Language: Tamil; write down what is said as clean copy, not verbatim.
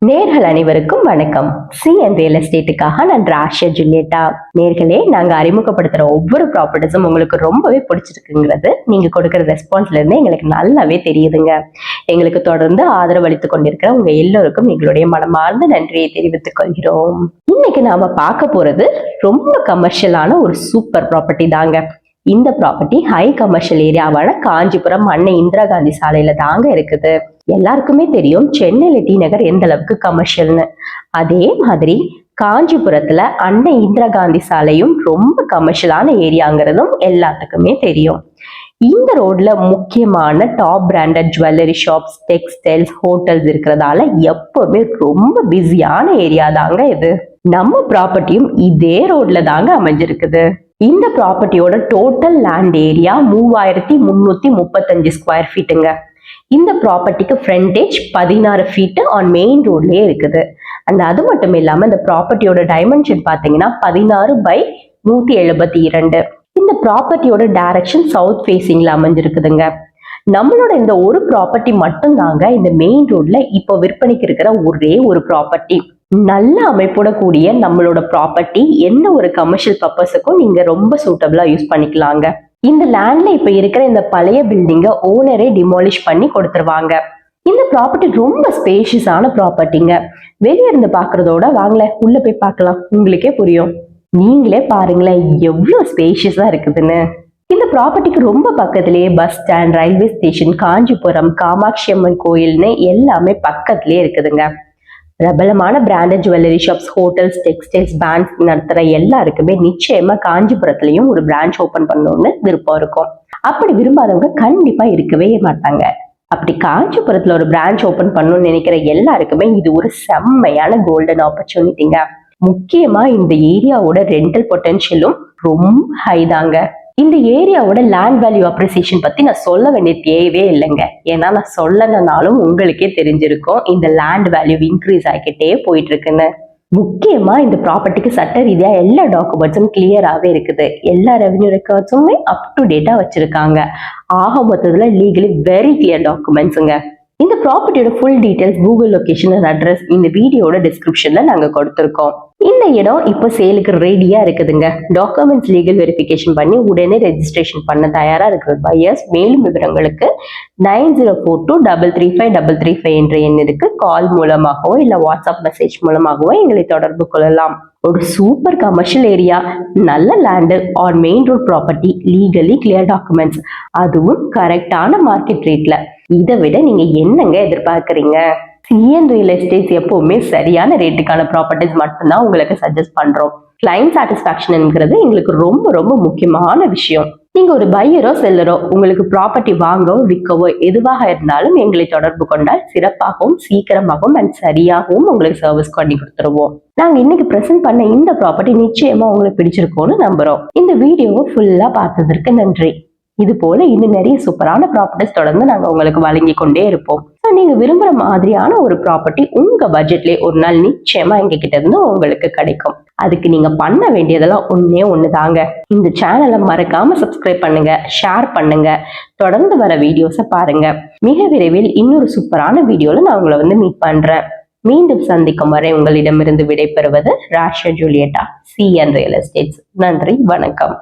நேர்கள் அனைவருக்கும் வணக்கம். சிஎன் ரியல் எஸ்டேட்டுக்காக நான் ராஷியா ஜூலியட்டா. நேர்களே, நாங்க அறிமுகப்படுத்துற ஒவ்வொரு ப்ராப்பர்ட்டிஸும் உங்களுக்கு ரொம்பவே பிடிச்சிருக்குங்கிறது நீங்க கொடுக்கிற ரெஸ்பான்ஸ்ல இருந்து எங்களுக்கு நல்லாவே தெரியுதுங்க. எங்களுக்கு தொடர்ந்து ஆதரவு அளித்துக் கொண்டிருக்கிற உங்க எல்லோருக்கும் எங்களுடைய மனமார்ந்த நன்றியை தெரிவித்துக் கொள்கிறோம். இன்னைக்கு நாம பார்க்க போறது ரொம்ப கமர்ஷியலான ஒரு சூப்பர் ப்ராப்பர்ட்டி தாங்க. இந்த ப்ராப்பர்ட்டி ஹை கமர்ஷியல் ஏரியாவான காஞ்சிபுரம் அன்னை இந்திரா காந்தி சாலையில தாங்க இருக்குது. எல்லாருக்குமே தெரியும் சென்னையில டி நகர் எந்த அளவுக்கு கமர்ஷியல்னு. அதே மாதிரி காஞ்சிபுரத்துல அன்னை இந்திரா காந்தி சாலையும் ரொம்ப கமர்ஷியலான ஏரியாங்கிறதும் எல்லாத்துக்குமே தெரியும். இந்த ரோட்ல முக்கியமான top branded jewellery shops, textiles, hotels இருக்கிறதால எப்பவுமே ரொம்ப பிஸியான ஏரியா தாங்க இது. நம்ம ப்ராப்பர்ட்டியும் இதே ரோட்ல தாங்க அமைஞ்சிருக்குது. இந்த ப்ராப்பர்ட்டியோட டோட்டல் லேண்ட் ஏரியா 3335 ஸ்கொயர் ஃபீட்டுங்க. இந்த ப்ராப்பர்ட்டிக்கு ஃப்ரண்டேஜ் 16 ஃபீட் ஆன் மெயின் ரோட்லயே இருக்குது. அண்ட் அது மட்டும் இல்லாம இந்த ப்ராப்பர்ட்டியோட டைமென்ஷன் பாத்தீங்கன்னா 16/172. இந்த ப்ராப்பர்ட்டியோட டைரக்ஷன் சவுத் ஃபேசிங்ல அமைஞ்சிருக்குதுங்க. நம்மளோட இந்த ஒரு ப்ராப்பர்ட்டி மட்டும் தாங்க இந்த மெயின் ரோட்ல இப்போ விற்பனைக்கு இருக்கிற ஒரே ஒரு ப்ராப்பர்ட்டி. நல்ல அமைப்போட கூடிய நம்மளோட ப்ராப்பர்ட்டி எந்த ஒரு கமர்ஷியல் பர்பஸுக்கும் நீங்க ரொம்ப சூட்டபிளா யூஸ் பண்ணிக்கலாங்க. இந்த லேண்ட்ல இப்ப இருக்கிற இந்த பழைய பில்டிங்க ஓனரே டிமாலிஷ் பண்ணி கொடுத்துருவாங்க. இந்த ப்ராப்பர்ட்டி ரொம்ப ஸ்பேஷியஸான ப்ராப்பர்ட்டிங்க. வெளியே இருந்து பாக்குறதோட வாங்கல உள்ள போய் பார்க்கலாம், உங்களுக்கே புரியும். நீங்களே பாருங்களேன் எவ்வளவு ஸ்பேஷியஸா இருக்குதுன்னு. இந்த ப்ராப்பர்ட்டிக்கு ரொம்ப பக்கத்திலேயே bus stand, railway station, Kanchipuram, Kamakshi Amman கோயில்னு எல்லாமே பக்கத்திலே இருக்குதுங்க. பிரபலமான branded jewellery shops, hotels, textiles, banks நடத்துற எல்லாருக்குமே நிச்சயமா காஞ்சிபுரத்துலயும் ஒரு பிரான்ச் ஓபன் பண்ணணும்னு விருப்பம் இருக்கும். அப்படி விரும்பாதவங்க கண்டிப்பா இருக்கவே மாட்டாங்க. அப்படி காஞ்சிபுரத்துல ஒரு பிரான்ச் ஓபன் பண்ணணும்னு நினைக்கிற எல்லாருக்குமே இது ஒரு செம்மையான கோல்டன் ஆப்பர்ச்சுனிட்டிங்க. முக்கியமா இந்த ஏரியாவோட ரெண்டல் பொட்டன்ஷியலும் ரொம்ப ஹை தாங்க. இந்த ஏரியாவோட லேண்ட் வேல்யூ அப்ரிசியேஷன் பத்தி நான் சொல்ல வேண்டிய தேவையே இல்லைங்க. ஏன்னா நான் சொல்லனாலும் உங்களுக்கே தெரிஞ்சிருக்கும் இந்த லேண்ட் வேல்யூ இன்க்ரீஸ் ஆகிக்கிட்டே போயிட்டு இருக்குன்னு. முக்கியமா இந்த ப்ராப்பர்ட்டிக்கு சட்ட ரீதியா எல்லா டாக்குமெண்ட்ஸும் கிளியராகவே இருக்குது. எல்லா ரெவன்யூ ரெக்கார்ட்ஸுமே அப் டு டேட்டா வச்சிருக்காங்க. ஆக மொத்தத்துல லீகலி வெரி கிளியர் டாக்குமெண்ட்ஸுங்க. இந்த ப்ராப்பர்ட்டியோட full details, Google location and address இந்த வீடியோட டிஸ்கிரிப்ஷன்ல நாங்க கொடுத்துருக்கோம். இந்த இடம் இப்போ சேலுக்கு ரெடியா இருக்குதுங்க. டாக்குமெண்ட்ஸ் லீகல் வெரிஃபிகேஷன் பண்ணி உடனே ரெஜிஸ்ட்ரேஷன் பண்ண தயாரா இருக்கிற பையர்ஸ் மேலும் விவரங்களுக்கு 9042335335 என்ற எண்ணிற்கு கால் மூலமாகவோ இல்ல வாட்ஸ்அப் மெசேஜ் மூலமாகவோ எங்களை தொடர்பு கொள்ளலாம். ஒரு சூப்பர் கமர்ஷியல் ஏரியா, நல்ல land on main road property, legally clear documents, அதுவும் கரெக்டான மார்க்கெட் ரேட்ல. இதை விட நீங்க என்னங்க எதிர்பார்க்கறீங்க? சிஎன் ரியல் எஸ்டேட் எப்பவுமே சரியான ரேட்டுக்கான ப்ராப்பர்ட்டிஸ் மட்டும்தான் உங்களுக்கு சஜஸ்ட் பண்றோம். கிளைண்ட் சாட்டிஸ்பாக்சன்ங்கிறது எங்களுக்கு ரொம்ப ரொம்ப முக்கியமான விஷயம். நீங்க ஒரு பையரோ செல்லரோ உங்களுக்கு ப்ராப்பர்ட்டி வாங்கவோ விற்கவோ எதுவாக இருந்தாலும் எங்களை தொடர்பு கொண்டால் சிறப்பாகவும் சீக்கிரமாகவும் அண்ட் சரியாகவும் உங்களுக்கு சர்வீஸ் பண்ணி கொடுத்துருவோம். நாங்க இன்னைக்கு பிரசன்ட் பண்ண இந்த ப்ராப்பர்ட்டி நிச்சயமா உங்களுக்கு பிடிச்சிருக்கோம்னு நம்புறோம். இந்த வீடியோவை ஃபுல்லா பார்த்ததற்கு நன்றி. இது போல இன்னும் நிறைய சூப்பரான ப்ராப்பர்ட்டிஸ் தொடர்ந்து நாங்க உங்களுக்கு வழங்கி கொண்டே இருப்போம். நீங்க விரும்புற மாதிரியான ஒரு ப்ராப்பர்ட்டி உங்க பட்ஜெட்லயே ஒரு நாள் நிச்சயமா எங்க கிட்ட இருந்து உங்களுக்கு கிடைக்கும். அதுக்கு நீங்க பண்ண வேண்டியதெல்லாம் ஒண்ணுதாங்க. இந்த சேனலை மறக்காம சப்ஸ்கிரைப் பண்ணுங்க, ஷேர் பண்ணுங்க, தொடர்ந்து வர வீடியோஸை பாருங்க. மிக விரைவில் இன்னொரு சூப்பரான வீடியோல நான் உங்களை மீட் பண்றேன். மீண்டும் சந்திக்கும் வரை உங்களிடமிருந்து விடைபெறுவது ராஷியா ஜூலியட்டா, சிஎன் ரியல் எஸ்டேட்ஸ். நன்றி, வணக்கம்.